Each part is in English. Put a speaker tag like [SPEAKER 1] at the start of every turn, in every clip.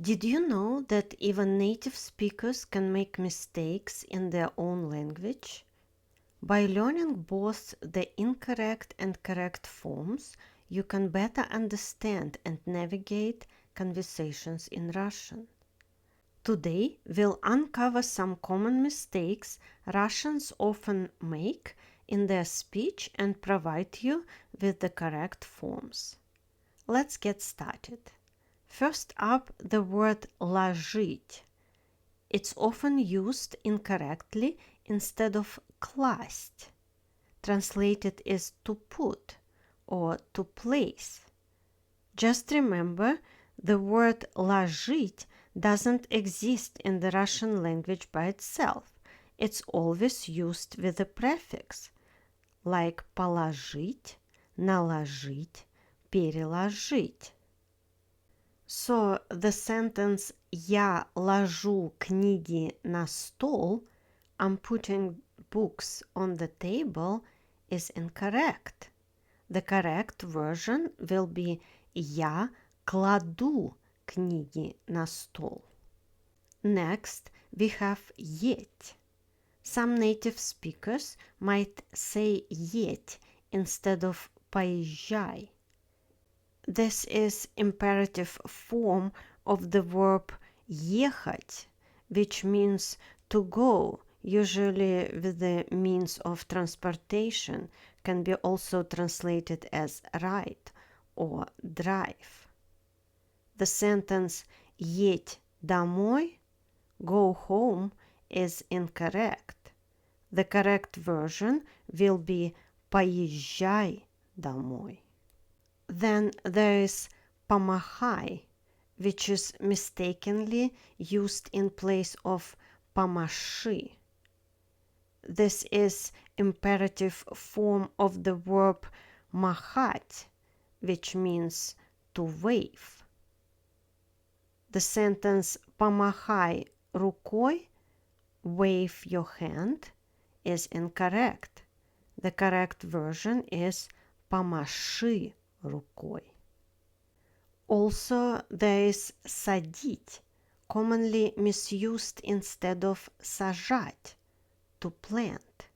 [SPEAKER 1] Did you know that even native speakers can make mistakes in their own language? By learning both the incorrect and correct forms, you can better understand and navigate conversations in Russian. Today, we'll uncover some common mistakes Russians often make in their speech and provide you with the correct forms. Let's get started. First up, the word ложить. It's often used incorrectly instead of класть. Translated is to put or to place. Just remember, the word ложить doesn't exist in the Russian language by itself. It's always used with a prefix, like положить, наложить, переложить. So the sentence «Я ложу книги на стол», I'm putting books on the table, is incorrect. The correct version will be «Я кладу книги на стол». Next, we have «еть». Some native speakers might say «еть» instead of «поезжай». This is imperative form of the verb ехать, which means to go, usually with the means of transportation, can be also translated as ride or drive. The sentence едь домой, go home, is incorrect. The correct version will be поезжай домой. Then there is Помахай, which is mistakenly used in place of Помаши. This is imperative form of the verb махать, which means to wave. The sentence Помахай рукой, wave your hand, is incorrect. The correct version is Помаши рукой. Also, there is садить, commonly misused instead of сажать, to plant.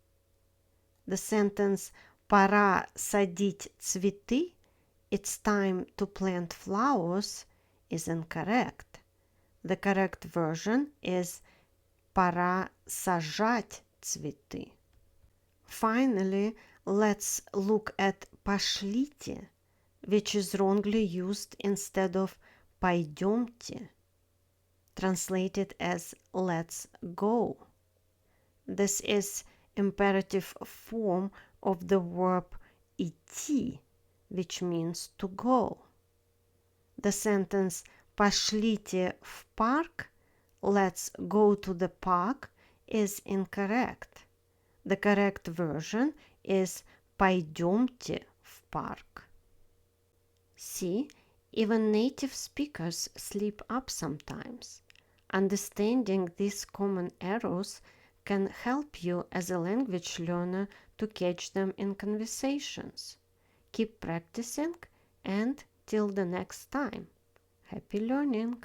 [SPEAKER 1] The sentence «Пора садить цветы», it's time to plant flowers, is incorrect. The correct version is «Пора сажать цветы». Finally, let's look at «пошлите», which is wrongly used instead of «Пойдёмте», translated as «let's go». This is imperative form of the verb идти, which means to go. The sentence «Пошлите в парк», let's go to the park, is incorrect. The correct version is «Пойдёмте в парк». See, even native speakers slip up sometimes. Understanding these common errors can help you as a language learner to catch them in conversations. Keep practicing, and till the next time, happy learning!